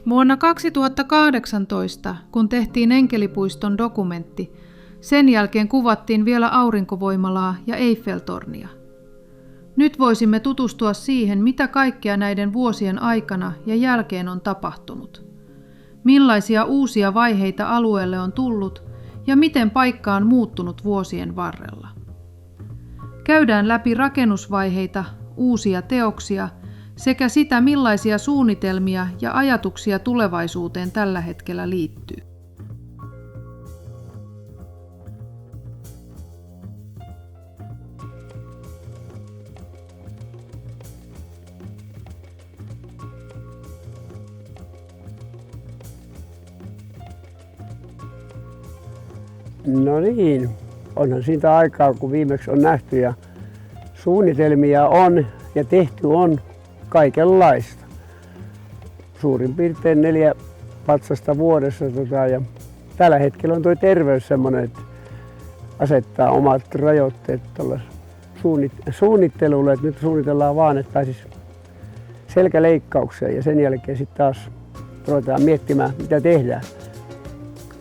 Vuonna 2018, kun tehtiin Enkelipuiston dokumentti, sen jälkeen kuvattiin vielä aurinkovoimalaa ja Eiffeltornia. Nyt voisimme tutustua siihen, mitä kaikkea näiden vuosien aikana ja jälkeen on tapahtunut. Millaisia uusia vaiheita alueelle on tullut ja miten paikka on muuttunut vuosien varrella. Käydään läpi rakennusvaiheita, uusia teoksia sekä sitä, millaisia suunnitelmia ja ajatuksia tulevaisuuteen tällä hetkellä liittyy. No niin, onhan siitä aikaa, kun viimeksi on nähty ja suunnitelmia on ja tehty on kaikenlaista. Suurin piirtein 4 patsasta vuodessa ja tällä hetkellä on tuo terveys semmoinen, että asettaa omat rajoitteet suunnittelulle, että nyt suunnitellaan vaan, että pääsisi selkäleikkaukseen ja sen jälkeen sitten taas ruvetaan miettimään, mitä tehdään.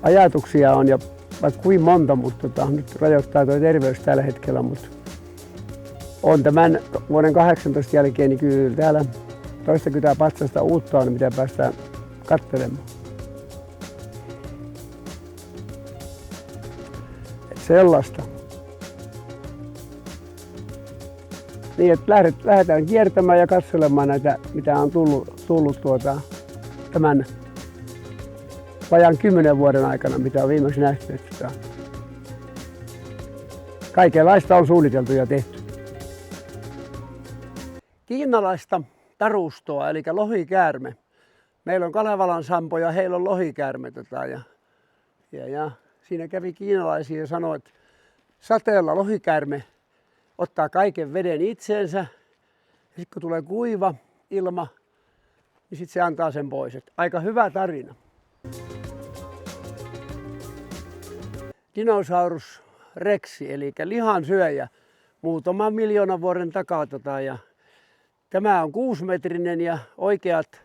Ajatuksia on ja vaikka kuin monta, mutta nyt rajoittaa tuo terveys tällä hetkellä, mutta on tämän vuoden 18 jälkeen niin kyllä täällä toistakymmentä patsasta uutta on, mitä päästään katselemaan. Et sellaista. Niin, että lähdetään kiertämään ja katselemaan näitä, mitä on tullut tämän vajaan 10 vuoden aikana, mitä on viimeksi nähty. Että kaikenlaista on suunniteltu ja tehty. Kiinalaista tarustoa, eli lohikäärme. Meillä on Kalevalan Sampo ja heillä on lohikäärme. Ja siinä kävi kiinalaisia ja sanoi, että sateella lohikäärme ottaa kaiken veden itseensä. Ja sitten kun tulee kuiva ilma, niin sitten se antaa sen pois. Että aika hyvä tarina. Dinosaurus rexi, eli lihansyöjä, muutaman miljoonan vuoden takaa. Ja tämä on 6-metrinen ja oikeat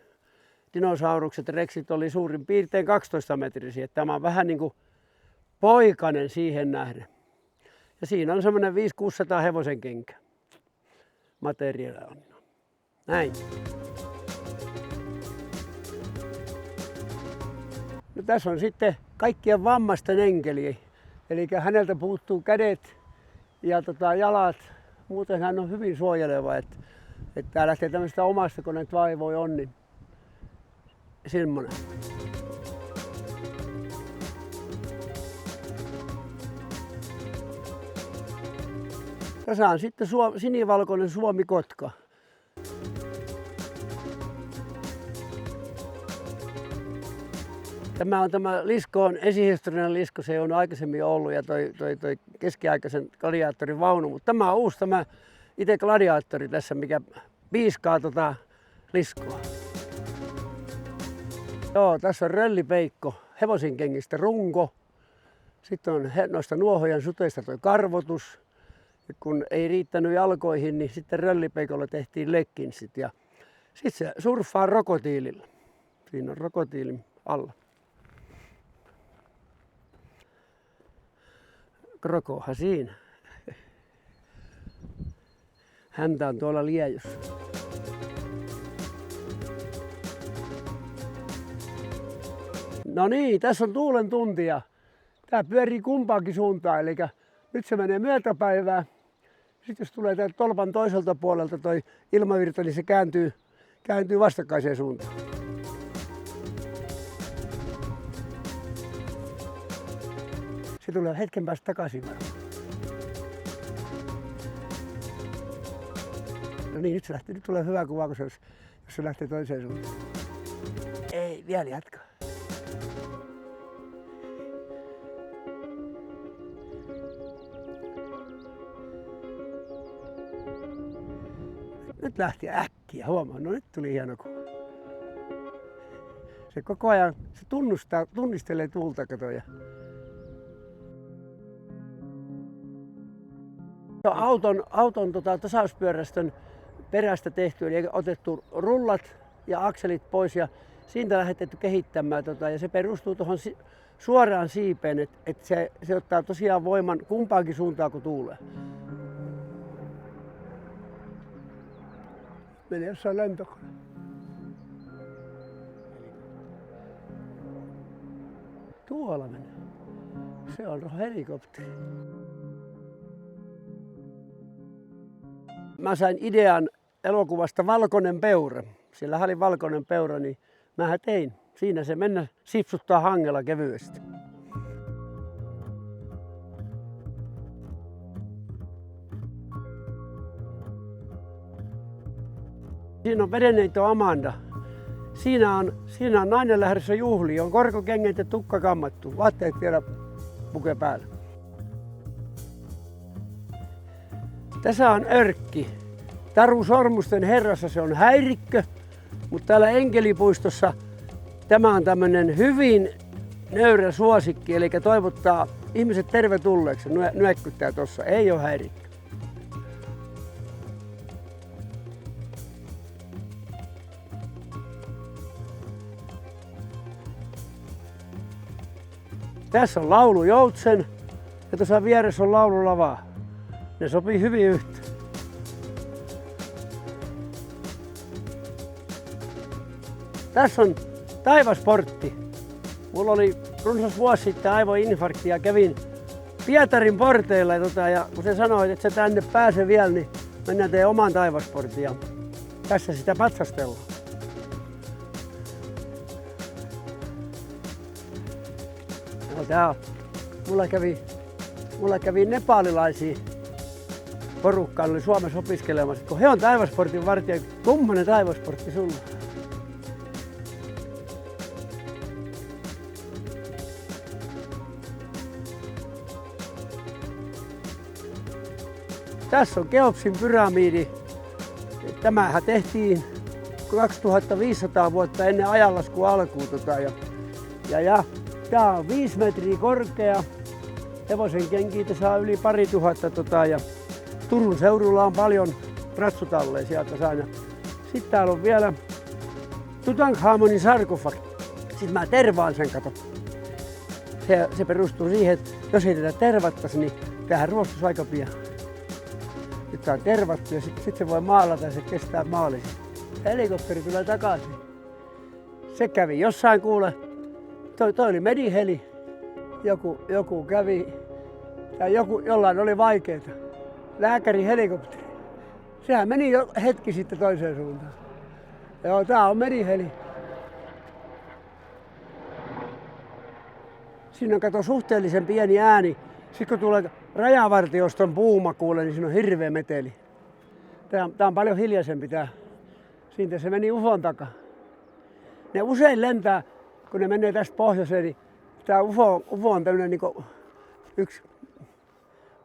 dinosaurukset, rexit, oli suurin piirtein 12-metrisiä. Tämä on vähän niin kuin poikainen siihen nähden. Ja siinä on semmoinen 500-600 hevosen kenkä materiaalia. Näin. No, tässä on sitten kaikkien vammaisten enkeli. Eli häneltä puuttuu kädet ja jalat. Muuten hän on hyvin suojeleva. Että tää lähtee tämmöistä omasta, kun näitä vaivoja on, niin semmoinen. Tässä on sitten sinivalkoinen suomikotka. Tämä on tämä liskoon esihistoriallinen lisko, se on aikaisemmin ollut ja toi keskiaikaisen gladiaattorin vaunu, mutta tämä on uusi tämä itse gladiaattori tässä, mikä piiskaa liskoa. Joo, tässä on röllipeikko, hevosenkengistä runko. Sitten on noista nuohojan suteista toi karvotus. Ja kun ei riittänyt jalkoihin, niin sitten röllipeikolla tehtiin legginsit. Ja sitten se surffaa rokotiililla. Siinä on rokotiilin alla. Krokohan siinä. Häntä on tuolla liejussa. No niin, tässä on tuulen tuntia. Tää pyörii kumpaankin suuntaan, eli nyt se menee myötäpäivää. Sitten jos tulee täältä tolpan toiselta puolelta toi ilmavirta, niin se kääntyy vastakkaiseen suuntaan. Se tulee hetken päästä takaisin. No niin, nyt se lähtee. Nyt tulee hyvä kuva, jos se lähtee toiseen suuntaan. Ei, vielä jatkaa. Nyt lähti äkkiä, huomaan. No nyt tuli hieno kuva. Se koko ajan se tunnistelee tuulta, katoja. Auton tasauspyörästön perästä tehty, eli otettu rullat ja akselit pois ja siitä lähdetty kehittämään ja se perustuu tuohon suoraan siipeen, että se ottaa tosiaan voiman kumpaankin suuntaan kun tuulee. Meni jossain lentokone. Tuolla menee. Se on helikopteri. Mä sain idean elokuvasta Valkoinen peura. Sillä oli valkoinen peura, niin mä tein. Siinä se mennä sipsuttaa hangella kevyesti. Siinä on vedenneito Amanda. Siinä on nainen lähdössä juhliin. On korkokengät ja tukka kammattu. Vaatteet vielä puke päällä. Tässä on örkki. Taru Sormusten herrassa se on häirikkö, mutta täällä Enkelipuistossa tämä on tämmöinen hyvin nöyrä suosikki, eli toivottaa ihmiset tervetulleeksi. Nyökkyttää tuossa, ei ole häirikkö. Tässä on laulujoutsen ja tuossa vieressä on laululava. Ne sopii hyvin yhteen. Tässä on Taivasportti. Mulla oli runsas vuosi sitten aivoinfarkti ja kävin Pietarin porteilla ja kun se sanoi, että se tänne pääse vielä, niin mennään teidän oman Taivasportin ja tässä sitä patsastellaan. No, mulla kävi nepalilaisia porukkaa, oli Suomessa opiskelemassa, kun he on Taivasportin vartija. Kummonen Taivasportti sulla? Tässä on Keopsin pyramidi. Tämähän tehtiin 2500 vuotta ennen ajanlaskun alkuun. Tää on 5 metriä korkea. Hevosen kenkiä saa yli 2000 ja Turun seudulla on paljon ratsutalleja sieltä sain. Sitten täällä on vielä Tutankhamonin sarkofagi. Sitten mä tervaan sen, kato. Se perustuu siihen, että jos ei tätä tervattaisi, niin tämähän ruostuisi aika pian. Nyt tää on tervattu ja sitten se voi maalata ja se kestää maalissa. Helikopteri tulee takaisin. Se kävi jossain kuule. Toi oli mediheli. Joku kävi. Tai jollain oli vaikeeta. Lääkäri helikopteri. Sehän meni jo hetki sitten toiseen suuntaan. Joo, tää on mediheli. Siinä on kato suhteellisen pieni ääni. Sitten kun tulee rajavartioston puuma kuule, niin siinä on hirveä meteli. Tää on paljon hiljaisempi tää. Siitä se meni UFOn takaa. Ne usein lentää, kun ne menee tästä pohjoiseen, niin tää UFO on tämmönen niinku yksi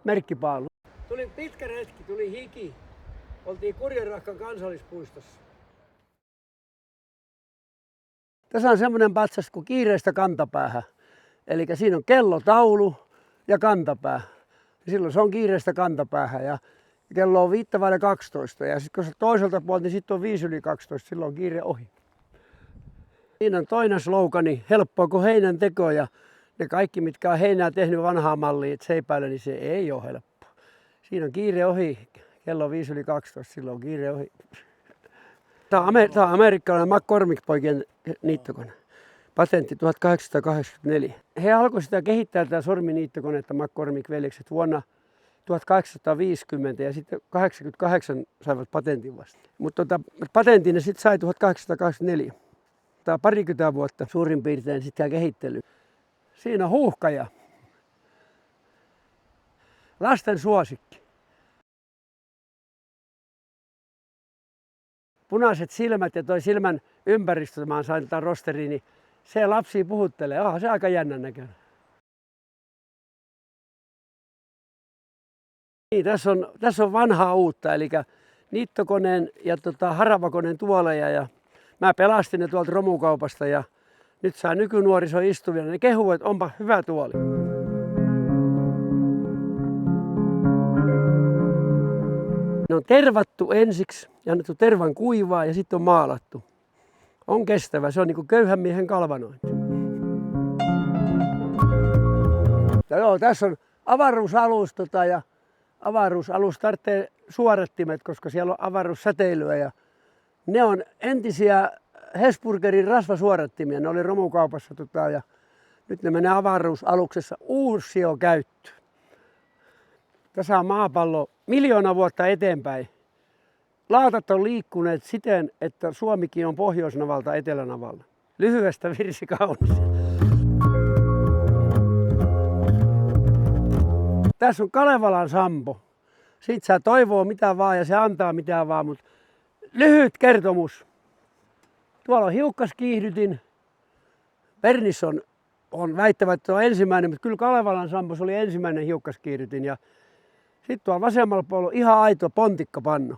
merkkipaalu. Tuli pitkä retki, tuli hiki. Oltiin Kurjenrahkan kansallispuistossa. Tässä on semmoinen patsas kuin kiireistä kantapäähän. Eli siinä on kellotaulu ja kantapää. Ja silloin se on kiireistä kantapäähän ja kello on 5:12. Ja sitten kun se toiselta puolta, niin sitten on 5:12, silloin on kiire ohi. Siinä on toinen slogani, helppoa kuin heinän teko ja ne kaikki, mitkä on heinää tehnyt vanhaa mallia, että seipäillä, niin se ei ole helppoa. Siinä on kiire ohi, kello on 5:12, silloin on kiire ohi. Tämä on amerikkalainen McCormick-poikien niittokone. Patentti 1884. He alkoivat sitä kehittää tätä sorminiittokonetta McCormick-veljekset vuonna 1850 ja sitten 88 saivat patentin vasta. Mutta patentin ne sitten sai 1884. Tämä 20 vuotta suurin piirtein sitä kehittely. Siinä on huuhkaja. Lasten suosikki. Punaiset silmät ja toi silmän ympäristö, mä sain tätä rosteriin, niin se lapsia puhuttelee. Se aika jännän näköinen. Niin, tässä on vanhaa uutta, eli niittokoneen ja haravakoneen tuoleja. Ja mä pelastin ne tuolta romukaupasta ja nyt saa nykynuoriso istuvia. Ne kehuu, että onpa hyvä tuoli. Ne on tervattu ensiksi ja annettu tervan kuivaa ja sitten on maalattu. on kestävä. Se on niin kuin köyhän miehen kalvanointi. Ja joo, tässä on avaruusalus ja avaruusalus tarvitsee suodattimet, koska siellä on avaruussäteilyä. Ja ne on entisiä Hesburgerin rasvasuodattimia. Ne oli romukaupassa ja nyt ne menee avaruusaluksessa uusioon käyttöön. Tässä on maapallo 1 000 000 vuotta eteenpäin. Laatat on liikkuneet siten, että Suomikin on pohjoisnavalta etelänavalla. Lyhyestä virsi kaunis. Tässä on Kalevalan Sampo. Siitä saa toivoa mitä vaan ja se antaa mitä vaan, mutta lyhyt kertomus. Tuolla on hiukkaskiihdytin. Pernis on väittävä, että on ensimmäinen, mutta kyllä Kalevalan Sampo oli ensimmäinen hiukkaskiihdytin. Ja sitten tuolla vasemmalla puolella on ihan aito pontikkapannu.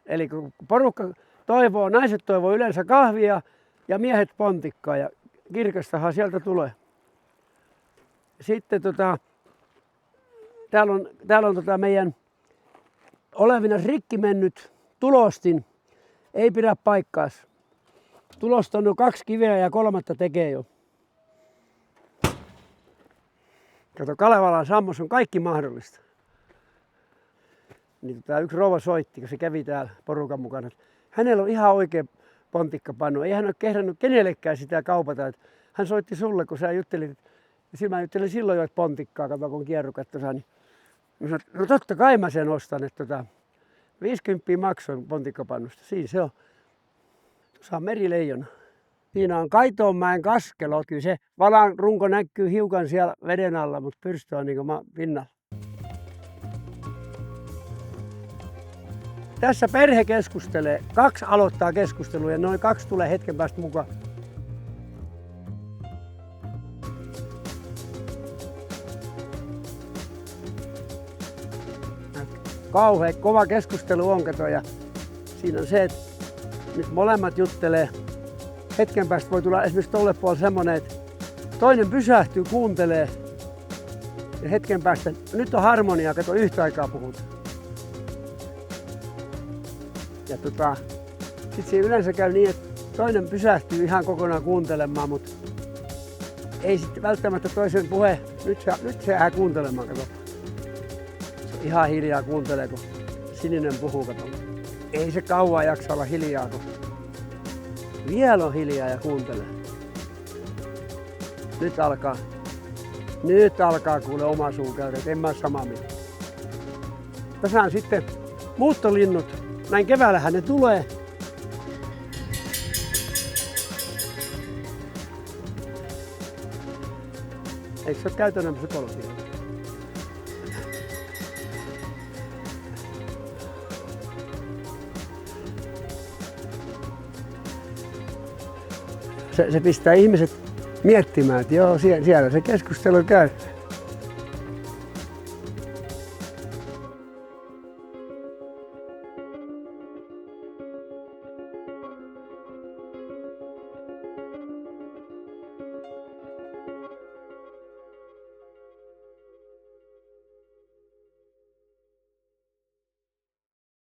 Eli kun porukka toivoo, naiset toivoo yleensä kahvia ja miehet pontikkaa ja kirkastahan sieltä tulee. Sitten täällä on meidän olevinaan rikki mennyt tulostin. Ei pidä paikkaansa. Tulosta on jo 2 kiveä ja 3 tekee jo. Kato, Kalevalan Sammossa on kaikki mahdollista. Niin yksi rouva soitti, kun se kävi täällä porukan mukana. Hänellä on ihan oikea pontikkapannu. Ei hän ole kehdannut kenellekään sitä kaupata. Hän soitti sulle, kun sä juttelit. Ja mä juttelin silloin jo, että pontikkaa, kato kun kierrukat tuossa. Niin sanoin, no totta kai mä sen ostan. Että 50 maksoin pontikkapannusta. Siinä se on. Tuossa on merileijona. Siinä on Kaitoonmäen kaskelo. Kyllä se valan runko näkyy hiukan siellä veden alla, mutta pyrstö on niin kuin pinnalla. Tässä perhe keskustelee. 2 aloittaa keskustelua ja noin 2 tulee hetken päästä mukaan. Kauhean kova keskustelu on, kato, ja siinä on se, että nyt molemmat juttelee. Hetken päästä voi tulla esimerkiksi tolle puolelle semmoinen, että toinen pysähtyy, kuuntelee ja hetken päästä, nyt on harmonia, kato, yhtä aikaa puhutaan. Ja sitten siinä yleensä käy niin, että toinen pysähtyy ihan kokonaan kuuntelemaan, mutta ei sitten välttämättä toisen puhe, nyt se jää kuuntelemaan, kato. Se on ihan hiljaa kuuntelee, kun sininen puhuu, kato. Ei se kauan jaksa olla hiljaa, kun vielä on hiljaa ja kuuntelee. Nyt alkaa kuule oma suu käydä, en mä samaa mieltä. Tässä on sitten muuttolinnut. Näin keväällähän ne tulee. Eikö se ole käytännön psykologia? Se pistää ihmiset miettimään, että joo, siellä se keskustelu käy.